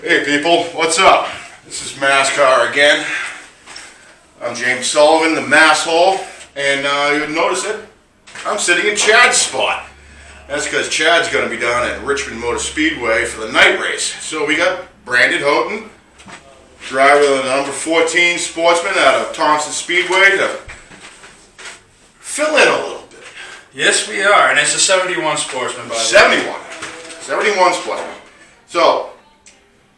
Hey people, what's up? This is MassCar again. I'm James Sullivan, the masshole, and you notice it, I'm sitting in Chad's spot. That's because Chad's going to be down at Richmond Motor Speedway for the night race. So we got Brandon Houghton, driver of the number 14 Sportsman out of Thompson Speedway, to fill in a little bit. Yes, we are, and it's a 71 Sportsman, by the way. 71 Sportsman. So,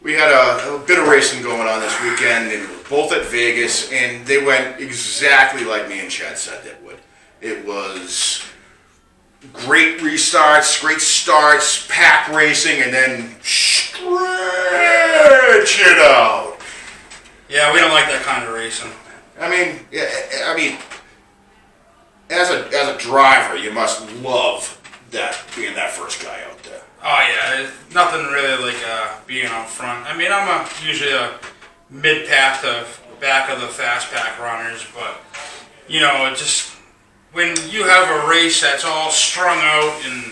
we had a bit of racing going on this weekend, and both at Vegas, and they went exactly like me and Chad said they would. It was great restarts, great starts, pack racing, and then stretch it out. Yeah, we don't like that kind of racing. I mean, as a driver, you must love that, being that first guy out there. Oh yeah, there's nothing really like being out front. I mean, I'm usually a mid-pack to back of the fast pack runners, but you know, it just when you have a race that's all strung out, and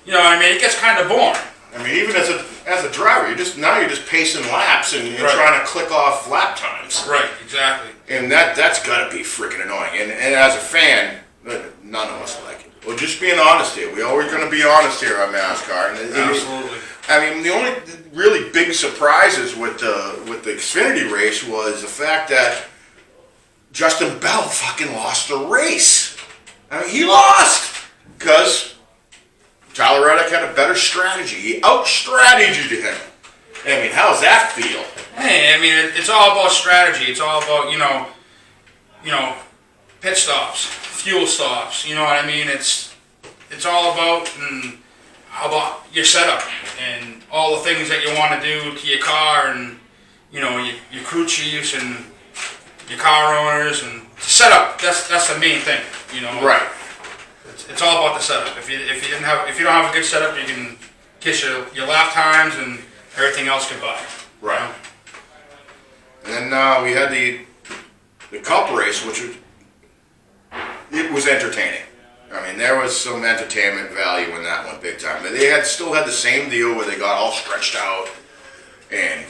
you know, I mean, it gets kind of boring. I mean, even as a driver, you're just pacing laps and Right. trying to click off lap times. Right, exactly. And that's got to be freaking annoying. And as a fan, none of us like it. Well, just being honest here. We're always going to be honest here on NASCAR. And Absolutely. I mean, the only really big surprises with the Xfinity race was the fact that Justin Bell fucking lost the race. I mean, he lost because Tyler Reddick had a better strategy. He out-strategied him. I mean, how's that feel? Hey, I mean, it's all about strategy. It's all about you know, pit stops, fuel stops. You know what I mean? It's all about how about your setup and all the things that you want to do to your car, and you know, your crew chiefs and your car owners and setup. That's the main thing. You know, Right. It's all about the setup. If you don't have a good setup, you can kiss your lap times and everything else goodbye. Right. And then we had the Cup race, which was entertaining. I mean, there was some entertainment value in that one, big time. But they still had the same deal where they got all stretched out, and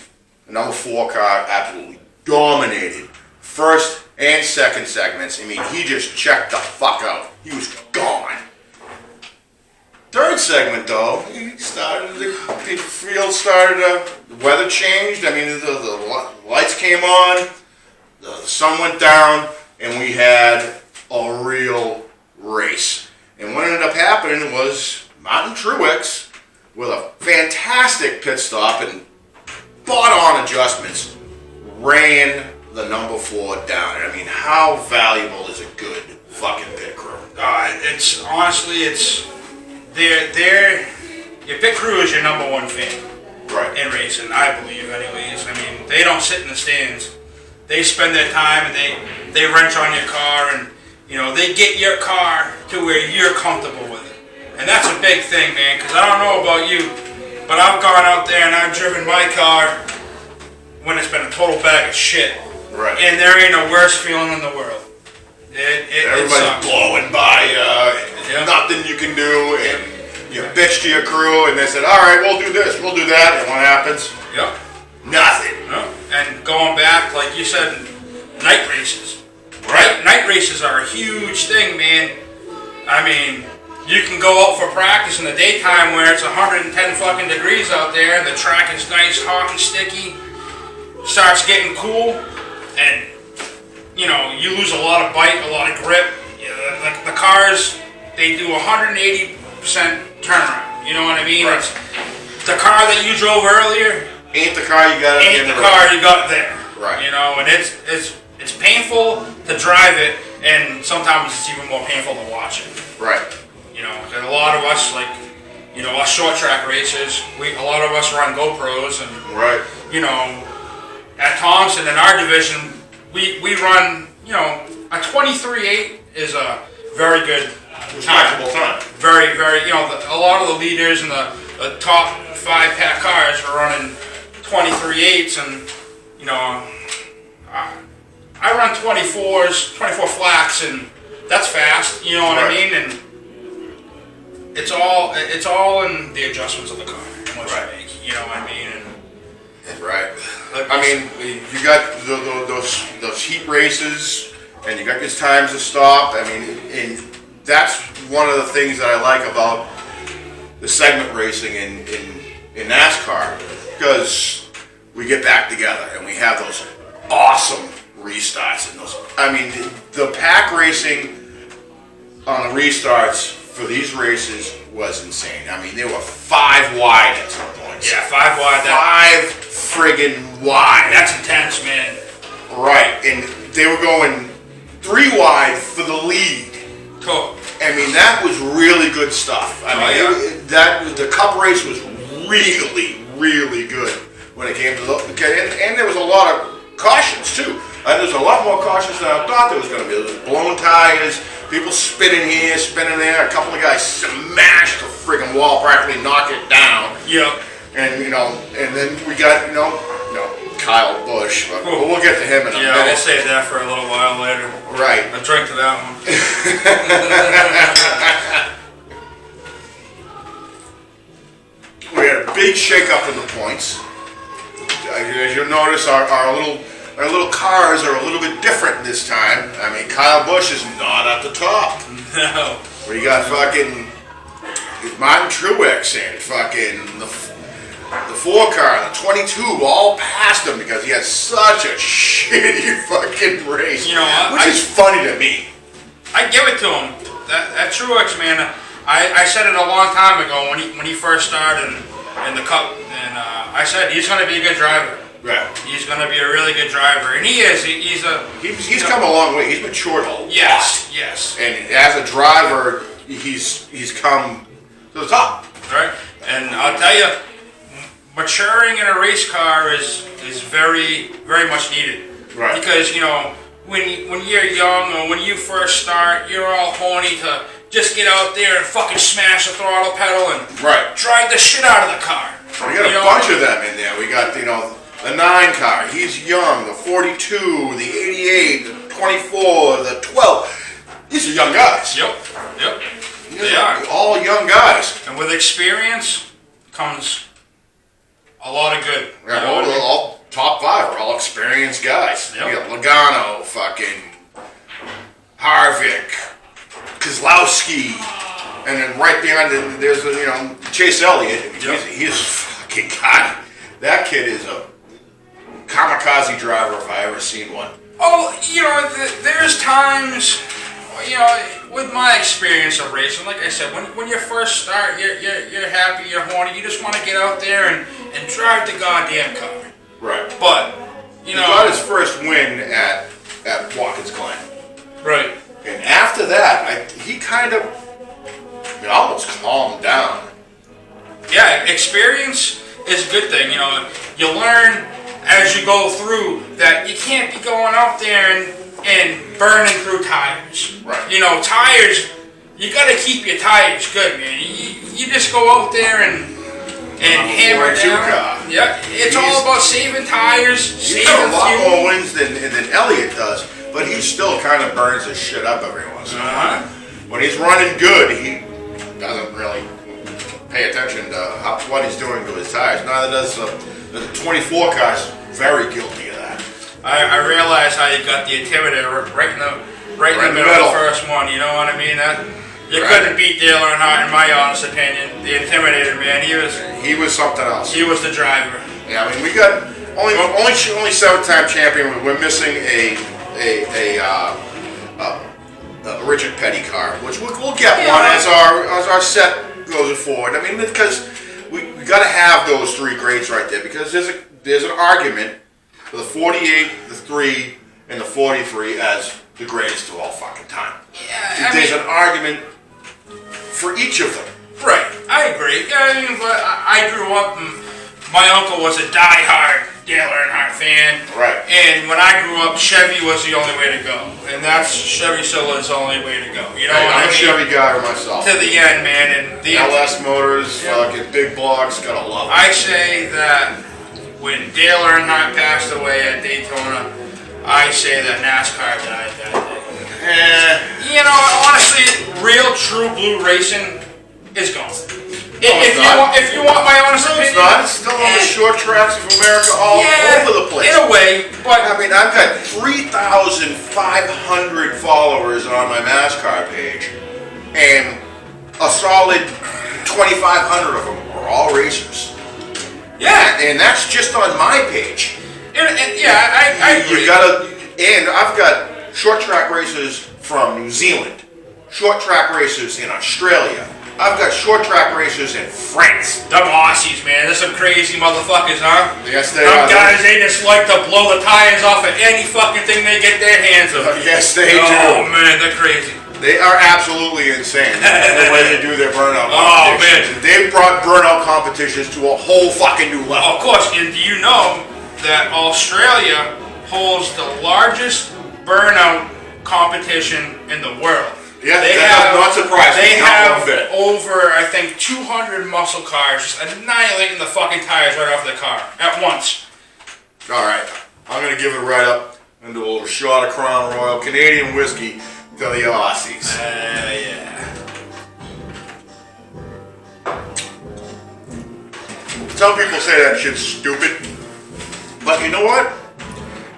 the number 4 car absolutely dominated first and second segments. I mean, he just checked the fuck out. He was gone. Third segment, though, the field started, the weather changed. I mean, the lights came on, the sun went down, and we had a real race. And what ended up happening was Martin Truex, with a fantastic pit stop and spot-on adjustments, ran the number 4 down. I mean, how valuable is a good fucking pit crew? It's honestly, your pit crew is your number one fan. Right. In racing, I believe, anyways. I mean, they don't sit in the stands. They spend their time and they wrench on your car, and you know, they get your car to where you're comfortable with it. And that's a big thing, man, because I don't know about you, but I've gone out there and I've driven my car when it's been a total bag of shit. Right. And there ain't a worse feeling in the world. Everybody's blowing by, nothing you can do, and you bitch to your crew, and they said, all right, we'll do this, we'll do that, and what happens? Yep. Nothing. Yep. And going back, like you said, night races. Right? Night races are a huge thing, man. I mean, you can go out for practice in the daytime where it's 110 fucking degrees out there, and the track is nice, hot, and sticky. Starts getting cool, and you know, you lose a lot of bite, a lot of grip. You know, the cars, they do 180% turnaround. You know what I mean? Right. It's the car that you drove earlier Ain't the car you got at the ain't end the of car you got there. Right. You know, and it's painful to drive it, and sometimes it's even more painful to watch it. Right. You know, and a lot of us, like, you know, us short track racers, a lot of us run GoPros, and Right. you know, at Thompson in our division, we run, you know, a 23.8 is a very good Respectable time. Very, very, you know, a lot of the leaders in the top 5-pack cars are running 23.8s, and you know, I run 24s, 24 flats, and that's fast. You know what I mean? And it's all in the adjustments of the car and what you make. You know what I mean? And Right. I mean, you got those heat races, and you got these times to stop. I mean, and that's one of the things that I like about the segment racing in NASCAR, because we get back together and we have those awesome restarts and those. I mean, the pack racing on the restarts for these races was insane. I mean, they were 5 wide at some points. Yeah, 5 wide. 5 friggin' wide. That's intense, man. Right, and they were going 3 wide for the lead. Cool. I mean, that was really good stuff. I mean, the Cup race was really, really good when it came to the. And there was a lot of cautions too. And there's a lot more cautions than I thought there was going to be. There was blown tires, people spinning here, spinning there. A couple of guys smashed the friggin' wall, practically knocked it down. Yeah. And and then we got Kyle Busch, but we'll get to him in a minute. Yeah, we'll save that for a little while later. Right. I'll drink to that one. We had a big shake-up in the points. As you'll notice, our little cars are a little bit different this time. I mean, Kyle Busch is not at the top. No. We got fucking Martin Truex and fucking the 4 car, the 22, all passed him because he had such a shitty fucking race. You know what? Which is funny to me. I give it to him. That Truex, man. I said it a long time ago when he first started in the Cup, and I said he's going to be a good driver. Right. He's going to be a really good driver, and he is. He's come a long way. He's matured a lot. Yes. And as a driver, he's come to the top. Right. And I'll tell you, maturing in a race car is very, very much needed. Right. Because when you're young or when you first start, you're all horny to just get out there and fucking smash the throttle pedal and drive the shit out of the car. We got a bunch of them in there. We got the 9 car. He's young. The 42, the 88, the 24, the 12. These are young guys. Yep. They are all young guys. And with experience comes a lot of good. Yeah, all top 5 are all experienced guys. Yep. You got Logano, fucking Harvick, Keselowski, and then right behind it, there's Chase Elliott. Yep. He's fucking God. That kid is a kamikaze driver if I ever seen one. Oh, there's times, with my experience of racing, like I said, when you first start, you're happy, you're horny, you just want to get out there and drive the goddamn car. Right. But, he got his first win at Watkins Glen. Right. And after that, he kind of almost calmed down. Yeah, experience is a good thing. You learn as you go through that you can't be going out there and burning through tires. Right. Tires, you got to keep your tires good, man. You just go out there and hammer down. Yeah, it's all about saving tires, saving fuel. He's got a lot more wins than Elliott does, but he still kind of burns his shit up every once in a while. When he's running good, he doesn't really pay attention to what he's doing to his tires. Neither does the 24 car's very guilty of that. I realize how you got the Intimidator right in the middle of the first one. You know what I mean? You couldn't beat Dale Earnhardt, in my honest opinion. The Intimidator, man, he was something else. He was the driver. Yeah, I mean, we got only 7-time champion. We're missing a Richard Petty car, which we'll get one as our set goes forward. I mean, because we got to have those 3 greats right there, because there's an argument for the 48, the 3, and the 43 as the greatest of all fucking time. Yeah, there's an argument for each of them. Right, I agree. Yeah, but I grew up and my uncle was a die-hard Dale Earnhardt fan. Right. And when I grew up, Chevy was the only way to go. And Chevy still is the only way to go. I'm a Chevy guy myself. To the end, man. And the LS Motors, fucking big blocks, gotta love it. I say that when Dale Earnhardt passed away at Daytona, I say that NASCAR died that day. Honestly, real true blue racing is gone. If you want my honest opinion, not. It's still on the short tracks of America all over the place. In a way, but I mean, I've got 3,500 followers on my NASCAR page, and a solid 2,500 of them are all racers. yeah, And that's just on my page. and yeah, I agree. And I've got short track races from New Zealand, short track races in Australia. I've got short track racers in France. Them Aussies, man, they're some crazy motherfuckers, huh? Yes, they Them are. guys, they just like to blow the tires off of any fucking thing they get their hands on. Yes, they Oh do. man, they're crazy. They are absolutely insane the way they do their burnout Oh, competitions. man. They've brought burnout competitions to a whole fucking new level. Of course, and do you know that Australia holds the largest burnout competition in the world? Yeah, that does not surprise me, They not have one bit. over, I think, 200 muscle cars just annihilating the fucking tires right off the car at once. All right, I'm gonna give it right up and do a little shot of Crown Royal Canadian whiskey to the Aussies. Yeah. Some people say that shit's stupid, but you know what?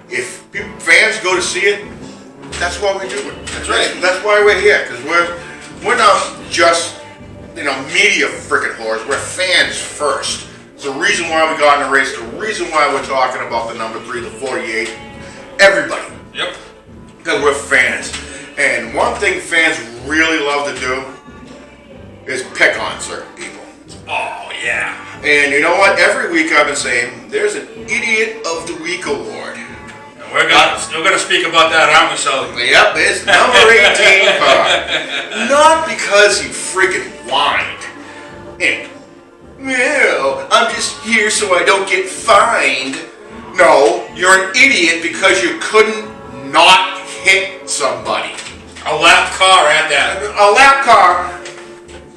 If fans go to see it, that's why we do it. That's right. That's why we're here, because we're not just media freaking whores. We're fans first. It's the reason why we got in the race. The reason why we're talking about the number 3, the 48. Everybody, Yep. because we're fans. And one thing fans really love to do is pick on certain people. Oh, yeah. And you know what? Every week I've been saying there's an Idiot of the Week award. And we're gonna speak about that, aren't we, Sully? Yep, it's number 18 car. Not because he freaking whined. And, well, I'm just here so I don't get fined. No, you're an idiot because you couldn't not hit somebody. A lap car at that. A lap car,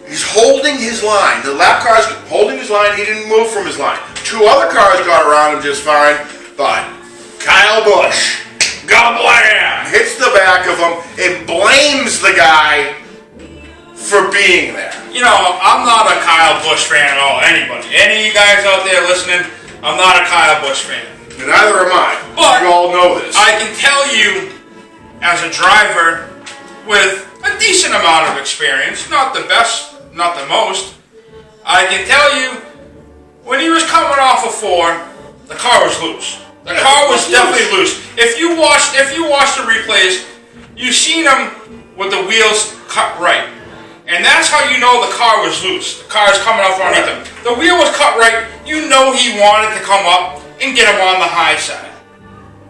he's holding his line. The lap car's holding his line. He didn't move from his line. 2 other cars got around him just fine, but Kyle Busch, gablam, hits the back of him and blames the guy for being there. You know, I'm not a Kyle Busch fan at all. Anybody. Any of you guys out there listening, I'm not a Kyle Busch fan. And neither am I. But you all know this. I can tell you, as a driver with a decent amount of experience, not the best, not the most, I can tell you, when he was coming off of 4, the car was loose. The car was definitely loose. If you watch the replays, you seen him with the wheels cut right. And that's how you know the car was loose. The car is coming off underneath him. The wheel was cut right. You know he wanted to come up and get him on the high side.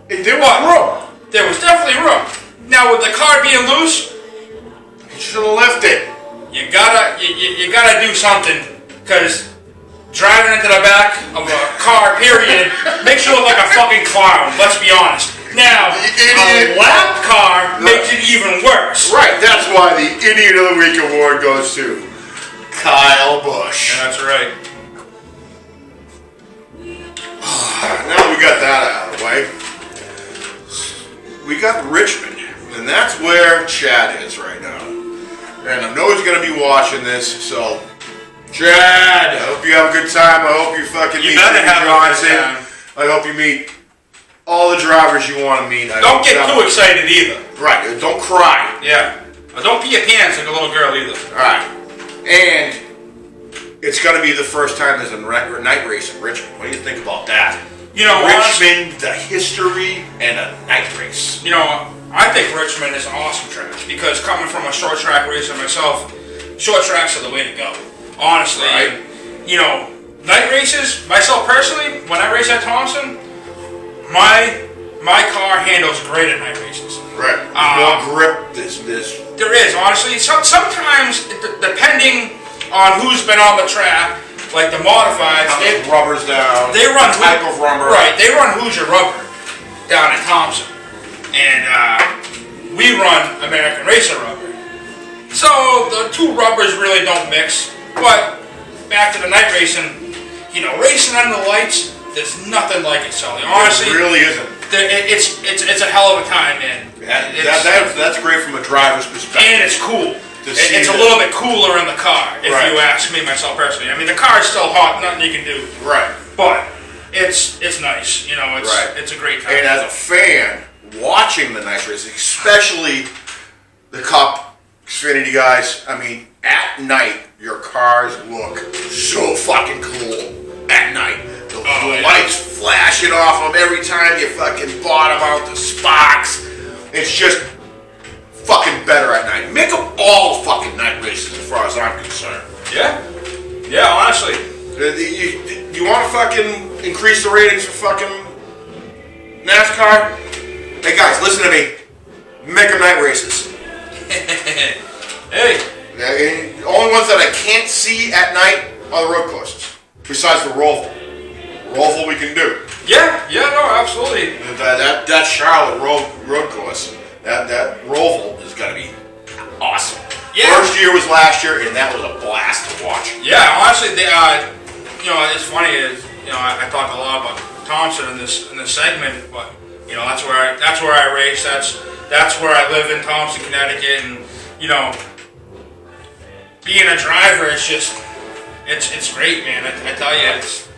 There was room. There was definitely room. Now with the car being loose, He should have left it. you gotta do something, because driving into the back of a car, period, makes you look like a fucking clown. Let's be honest. Now, a lap car makes it even worse. Right, that's why the Idiot of the Week award goes to Kyle Busch. Yeah, that's right. Now we got that out of the way, we got Richmond, and that's where Chad is right now. And I know he's going to be watching this, so Chad, I hope you have a good time. I hope you fucking meet better Jimmy have a Johnson. good time. I hope you meet all the drivers you want to meet. Don't get too excited either. Right, don't cry. Yeah. Don't pee your pants like a little girl either. Alright. And it's going to be the first time there's a night race in Richmond. What do you think about that? You know, Richmond, the history, and a night race. You know, I think Richmond is an awesome track, because coming from a short track racer myself, short tracks are the way to go. Honestly, Right. and, you know, night races, myself personally, when I race at Thompson, my car handles great at night races. Right. More grip, this. There is, honestly. Sometimes, depending on who's been on the track, like the modifieds, Rubbers down. they run type of rubber. Right, they run Hoosier rubber down at Thompson, and we run American Racer rubber. So the 2 rubbers really don't mix. But back to the night racing, you know, racing under the lights, there's nothing like it, Sully. Honestly, It really isn't. it's a hell of a time, man. That's great from a driver's perspective. And it's cool. To It's a little bit cooler in the car, if you ask me, myself personally. I mean, the car is still hot, nothing you can do. Right. But it's nice, you know. It's a great time. And as a fan, watching the night races, especially the Cup Xfinity guys, I mean, at night your cars look so fucking cool. At night, the lights flashing off them every time you fucking bottom out the sparks. It's just fucking better at night. Make them all fucking night races as far as I'm concerned. Yeah, honestly. You want to fucking increase the ratings for fucking NASCAR? Hey guys, listen to me. Make them night races. Hey. The only ones that I can't see at night are the road courses. Besides the Roval. Roval we can do. Yeah, no, absolutely. That Charlotte road course, that Roval is gonna be awesome. Yeah. First year was last year, and that was a blast to watch. Yeah, honestly, it's funny. I talk a lot about Thompson in this segment, but that's where I race. That's where I live in Thompson, Connecticut, and being a driver, it's great, man. I tell you, it's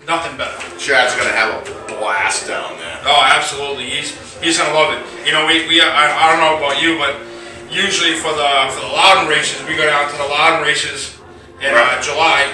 nothing better. Chad's gonna have a blast down there. Oh, absolutely. He's gonna love it. I don't know about you, but usually for the Loudon races, we go down to the Loudon races in July.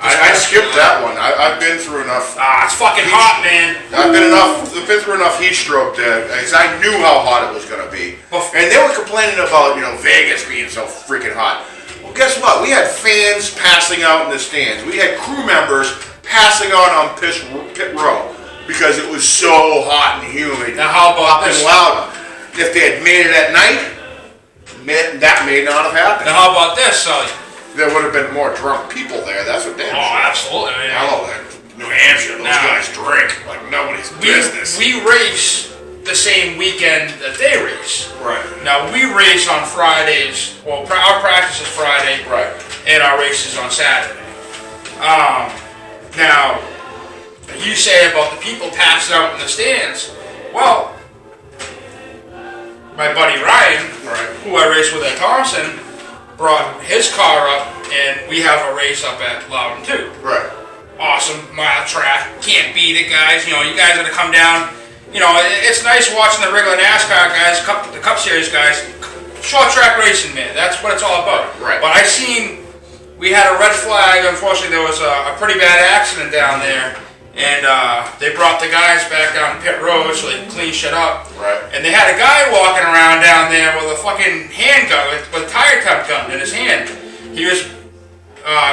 I skipped that one. I've been through enough. It's fucking hot, man. I've been through enough heat stroke because I knew how hot it was gonna be. And they were complaining about Vegas being so freaking hot. Well, guess what? We had fans passing out in the stands. We had crew members passing out on pit row because it was so hot and humid. Now how about up this? in Loudon? If they had made it at night, that may not have happened. Now how about this, Sully? There would have been more drunk people there. That's what damn sure. Absolutely. Hello there, New Hampshire. Those guys drink like nobody's business. We race the same weekend that they race. Right. Now we race on Fridays. Well, our practice is Friday. Right. And our race is on Saturday. Now, you say about the people passing out in the stands. Well, my buddy Ryan, who I race with at Thompson, brought his car up, and we have a race up at Loudon too. Right. Awesome mile track. Can't beat it, guys. You guys are gonna come down. It's nice watching the regular NASCAR guys, the Cup Series guys, short track racing, man. That's what it's all about. Right. But we had a red flag. Unfortunately, there was a pretty bad accident down there, and they brought the guys back down to pit road so they clean shit up. Right. And they had a guy walking around down there with a fucking handgun, with a tire temp gun in his hand. He was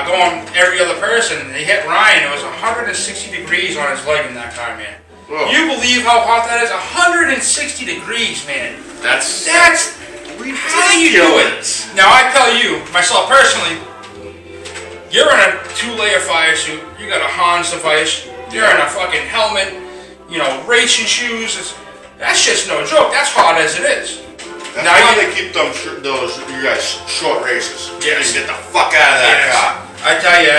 going every other person, and he hit Ryan. It was 160 degrees on his leg in that car, man. Whoa. You believe how hot that is? 160 degrees, man. That's ridiculous. How do you do it? Now, I tell you, myself personally, you're in a 2-layer fire suit. You got a Hans device. You're in a fucking helmet. Racing shoes. That's just no joke. That's hot as it is. That's why they keep those you guys short races. Yes. Get the fuck out of that car. I tell you,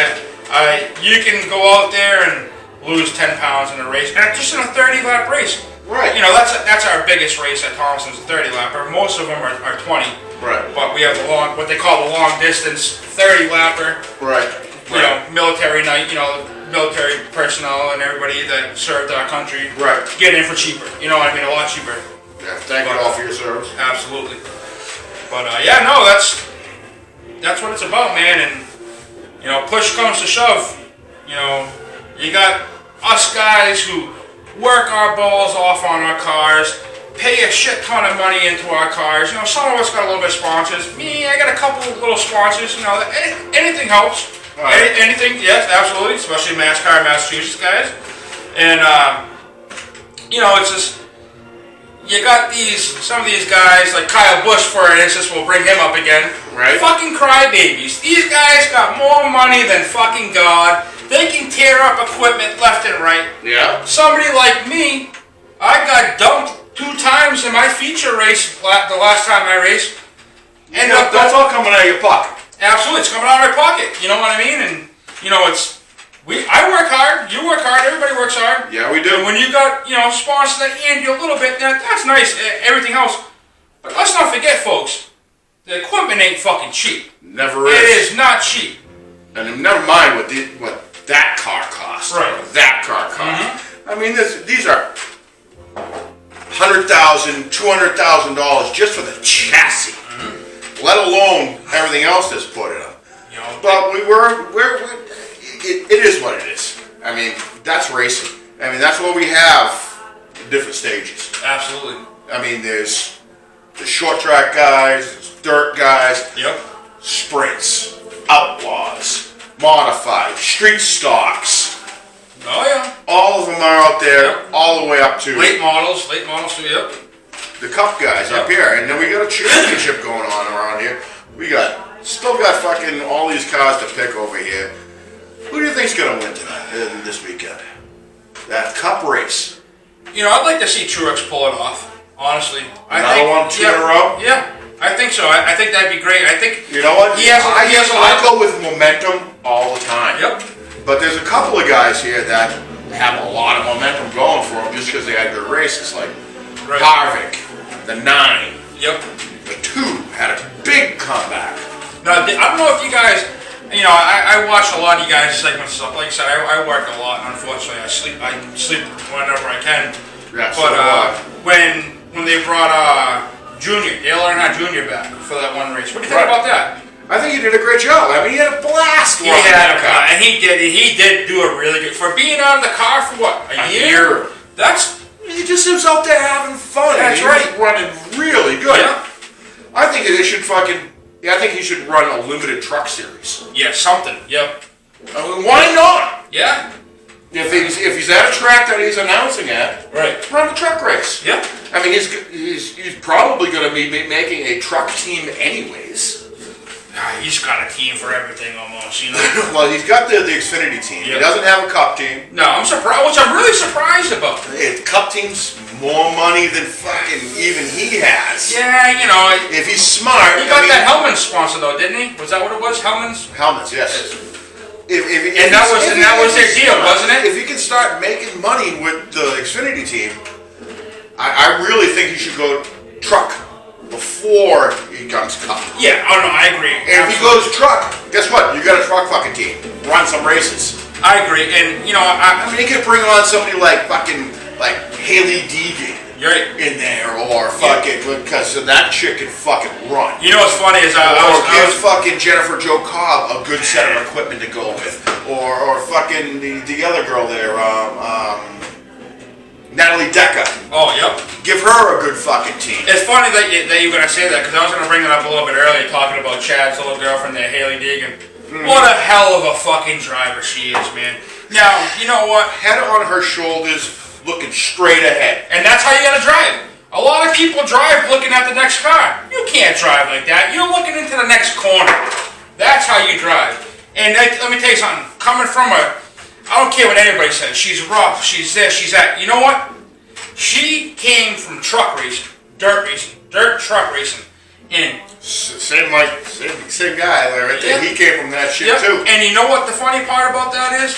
you can go out there and lose 10 pounds in a race, and just in a 30-lap race. Right. That's our biggest race at Thompson's, a 30-lapper. Most of them are 20. Right. But we have what they call the long distance 30-lapper. Right. Military night. Military personnel and everybody that served our country. Right. Get in for cheaper. A lot cheaper. Yeah. Thank you all for your service. Absolutely. But that's what it's about, man. And push comes to shove. You got us guys who work our balls off on our cars, pay a shit ton of money into our cars. Some of us got a little bit of sponsors. Me, I got a couple of little sponsors. Anything helps. Right. Anything, yes, absolutely. Especially NASCAR, Massachusetts guys. And it's just you got some of these guys like Kyle Busch, for instance. We'll bring him up again. Right. Fucking crybabies. These guys got more money than fucking God. They can tear up equipment left and right. Yeah. Somebody like me, I got dumped 2 times in my feature race the last time I raced. And that's all coming out of your pocket. Absolutely, it's coming out of my pocket. You know what I mean? And I work hard. You work hard. Everybody works hard. Yeah, we do. And when you got sponsors that hand you a little bit, that's nice. Everything else, but let's not forget, folks. the equipment ain't fucking cheap. Never It is. is not cheap. And never mind what that car costs. Right. Or that car costs. I mean, these are $100,000, $200,000 just for the chassis, let alone everything else that's put in them. You know, But it is what it is. I mean, that's racing. I mean, that's what we have in different stages. absolutely. I mean, there's the short track guys, there's dirt guys, Yep. sprints, outlaws, modified, street stocks. Oh yeah. All of them are out there, Yep. all the way up to Late models too. Yep. the cup guys up here. And then we got a championship going on around here. We still got fucking all these cars to pick over here. Who do you think's gonna win tonight, this weekend? That cup race. You know, I'd like to see Truex pull it off. Honestly, Another one, two in a row? Yeah, I think so. I think that'd be great. I think You know what? he has a I lot. go with momentum all the time. Yep. But there's a couple of guys here that have a lot of momentum going for them just because they had good races, like Right. Harvick, the 9, Yep. the 2 had a big comeback. Now, I don't know if you guys, you know, I watch a lot of you guys' segments and stuff. Like I said, I work a lot. Unfortunately, I sleep whenever I can. Yeah, so But do I. when they brought Junior, Dale Earnhardt Jr. back for that one race, what do you think Right. about that? I think he did a great job. I mean, he had a blast. He running had that car. and he did do a really good for being out of the car for what a year. year. That's He just was out there having fun. and That's he was right. running really good. yeah. I think they should I think he should run a limited truck series. Yeah, something. Yep. I mean, why not? Yeah. If he's at a track that he's announcing at, Right. run the truck race. Yep. I mean, he's probably going to be making a truck team anyways. He's got a team for everything almost, you know. Well, he's got the Xfinity team. He Yep. doesn't have a cup team. No, I'm surprised. Which I'm really surprised about. Cup team's more money than fucking even he has. Yeah, you know, If he's smart, he got that Hellman's sponsor though, didn't he? Was that what it was? Hellman's? helmets, yes. And that was their deal, wasn't it? If he can start making money with the Xfinity team, I really think he should go truck before he comes cup. Yeah. Oh no, I agree. And if he goes truck, guess what? You got a truck fucking team. Run some races. I agree, and you know, I mean, you could bring on somebody like Haley Deegan you're right. in there, or fucking because that chick can fucking run. You know what's funny is I Or give was fucking Jennifer Jo Cobb a good set of equipment to go with, or fucking the other girl there, Natalie Decker. oh yep. Give her a good fucking team. It's funny that you're gonna say that because I was gonna bring it up a little bit earlier, talking about Chad's little girlfriend there, Haley Deegan. What a hell of a fucking driver she is, man. Now you know what? Head on her shoulders, looking straight ahead. And that's how you gotta drive. A lot of people drive looking at the next car. You can't drive like that. You're looking into the next corner. That's how you drive. And let me tell you something. Coming from I don't care what anybody says. She's rough. She's this. She's that. You know what? She came from truck racing, dirt truck racing, and Same guy there, right there. Yep. He came from that shit yep. too. And you know what the funny part about that is?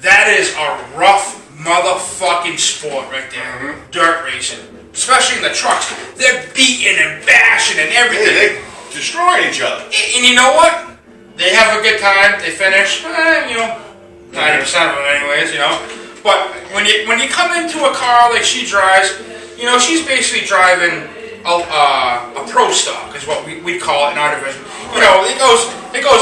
That is a rough motherfucking sport right there. Dirt racing. Especially in the trucks. They're beating and bashing and everything. They destroying each other. And you know what? They have a good time. They finish. You know, 90% of them anyways, you know. But when you come into a car like she drives, you know, she's basically driving a pro stock is what we'd call it in our division. You know, it goes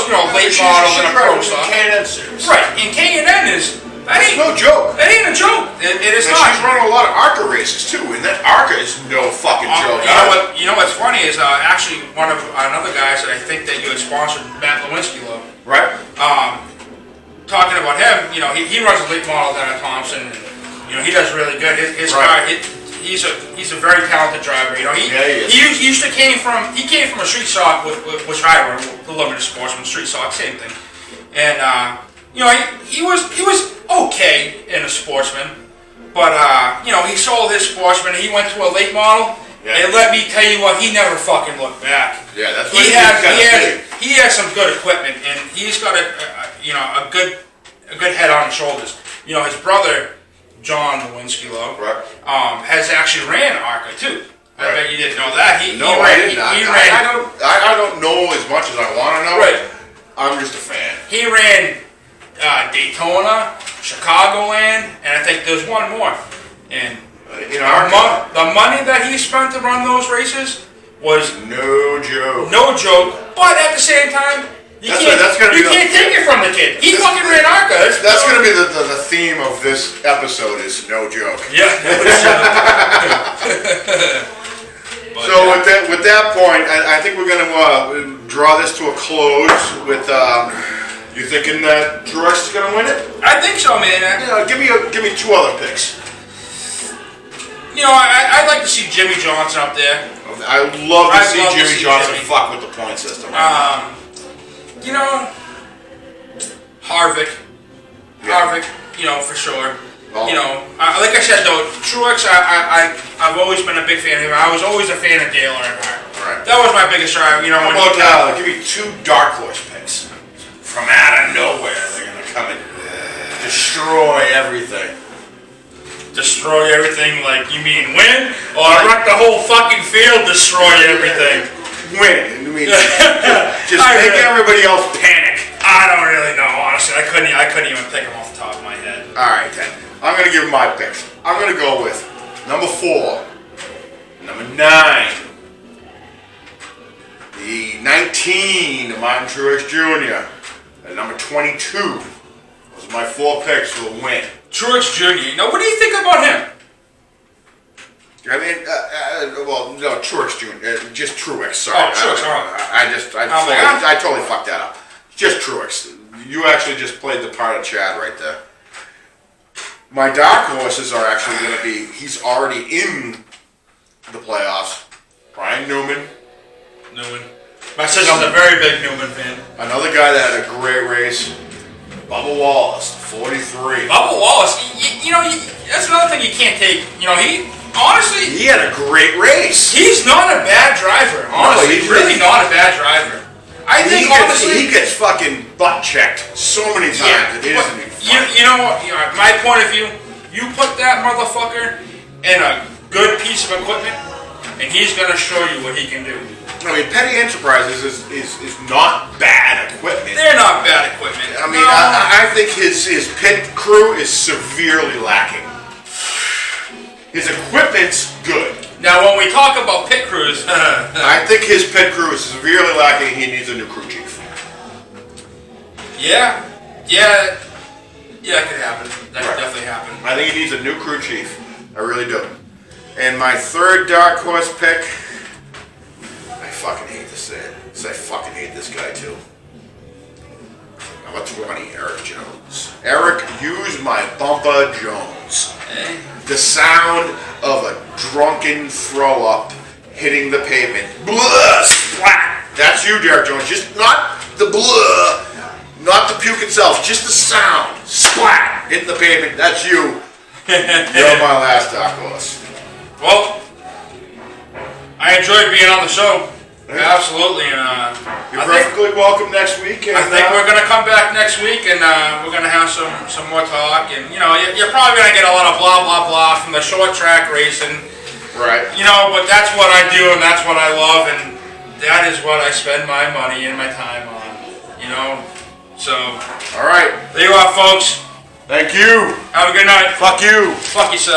you know, late model and a pro stock. K&N series. Right, and K&N is that It's ain't no joke. that ain't a joke. It is And not. she's running a lot of ARCA races too, and that ARCA is no fucking joke. You know what's funny is actually one of another guys that I think that you had sponsored, Matt Lewinsky, Right? talking about him. You know, he runs a late model down at Thompson, and you know he does really good. His Right. car, he's a very talented driver. You know, Yeah, he is. he used to came from a street stock with which I run, the limited sportsman street stock, same thing, and you know he was okay in a sportsman, but you know he sold his sportsman. He went to a late model. Yeah. And let me tell you what, he never fucking looked back. Yeah, that's what He he has some good equipment, and he's got a good head on his shoulders. You know, his brother John Lewinsky Right. has actually ran ARCA too. I bet you didn't know that. No, I didn't. I don't know as much as I want to know. Right. I'm just a fan. He ran Daytona, Chicagoland, and I think there's one more. And the money that he spent to run those races was no joke. No joke. But at the same time, you can't take it from the kid. He fucking ran ARCA. That's going to be the theme of this episode is no joke. Yeah. So with that point, I think we're going to draw this to a close with you thinking that Truex is going to win it? I think so, man. Give me two other picks. I'd like to see Jimmy Johnson up there. I'd love to see Jimmy Johnson fuck with the point system. Harvick. Yeah. Harvick, for sure. Well, like I said though, Truex, I've always been a big fan of him. I was always a fan of Dale Earnhardt. Right. That was my biggest driver. How about give me two dark horse picks from out of nowhere. They're gonna come and destroy everything. Destroy everything? Like you mean win, or wreck the whole fucking field? Destroy everything. Win. I mean, just make everybody else panic. I don't really know, honestly. I couldn't even pick them off the top of my head. All right, then. I'm gonna give my picks. I'm gonna go with number 4, number 9, the 19, Martin Truex Jr., and number 22. Those are my 4 picks for the win. Truex Jr. Now, what do you think about him? I mean, no, Truex Jr. Just Truex. Sorry. Oh, Truex. I totally fucked that up. Just Truex. You actually just played the part of Chad right there. My dark horses are actually going to be, he's already in the playoffs. Brian Newman. My sister's a very big Newman fan. Another guy that had a great race. Bubba Wallace, 43. Bubba Wallace, that's another thing you can't take. He had a great race. He's not a bad driver. Honestly, he's really not a bad driver. I think he gets fucking butt checked so many times. It isn't even funny. You know what? My point of view, you put that motherfucker in a good piece of equipment, and he's gonna show you what he can do. I mean, Petty Enterprises is not bad equipment. They're not bad equipment. I mean, I think his pit crew is severely lacking. His equipment's good. Now, when we talk about pit crews, I think his pit crew is severely lacking. He needs a new crew chief. Yeah, it could happen. That could definitely happen. I think he needs a new crew chief. I really do. And my third dark horse pick, I fucking hate to say it, because I fucking hate this guy too. Number 20, Eric Jones. Eric, use my bumper Jones. The sound of a drunken throw up hitting the pavement. Blah, splat. That's you, Derek Jones. Just not the blah, not the puke itself, just the sound. Splat, hitting the pavement. That's you. You're my last dark horse. Well, I enjoyed being on the show. Absolutely. You're perfectly welcome next week. And, I think we're going to come back next week, and we're going to have some more talk. And you're probably going to get a lot of blah blah blah from the short track racing, right? But that's what I do, and that's what I love, and that is what I spend my money and my time on. So. All right. There you are, folks. Thank you. Have a good night. Fuck you. Fuck yourself.